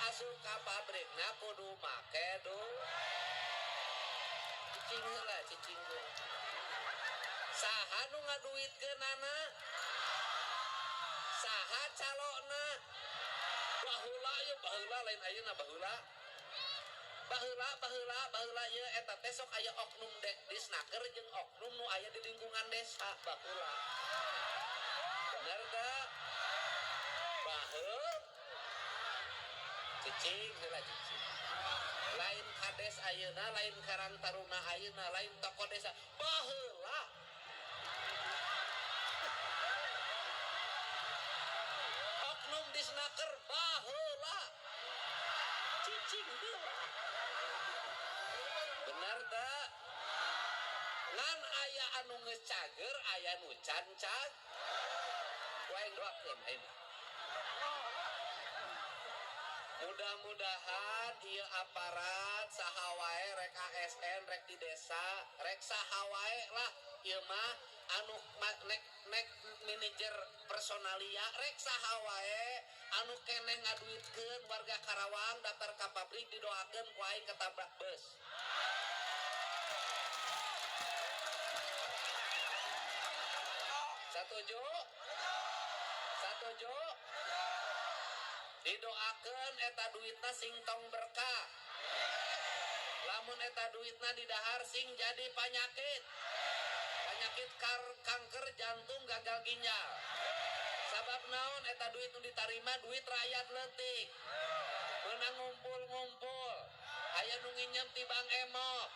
asup ka pabrikna kudu make cicing heula cicing heula saha nu ngaduitkeunana saha calona baheula ieu baheula lain ayeuna baheula ieu eta teh sok aya oknum disnaker jeung oknum nu aya di lingkungan desa baheula bener da baheul cicing heula cicing lain kades ayeuna lain Karang Taruna ayeuna lain tokoh desa baheula oknum disnaker baheula cicing heula bener da ngan aya anu geus cager aya nu cancag wae doakeun ayeuna mudah-mudahan ieu aparat saha wae rek ASN rek di desa rek saha wae lah ieu mah anu nek manajer personalia rek saha wae anu keneh ngaduitkeun warga Karawang daftar ka pabrik didoakeun ku aing ketabrak beus Setuju? Didoakeun eta duitna sing tong berkah. Lamun eta duitna didahar sing jadi penyakit kanker jantung gagal ginjal. Sabab naon eta duit nu ditarima duit rakyat leutik. Meunang ngumpul-ngumpul. Aya nu nginjem ti Bank Emok.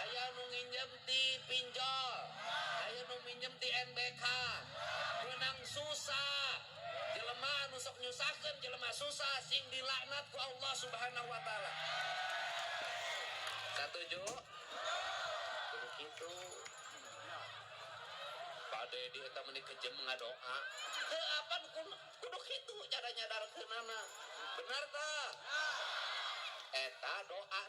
Aya nu nginjem ti pinjol. Aya nu minjem ti NBK. Meunang susah. Jelema anu sok nyusahkeun jelema susah sing dilaknat ku Allah Subhanahu wa taala. Setuju? Kudu kitu. Pade di eta meuni kejem ngadoa. Teu apan kudu kitu cara nyadarkeunana. Bener tah? Eta doa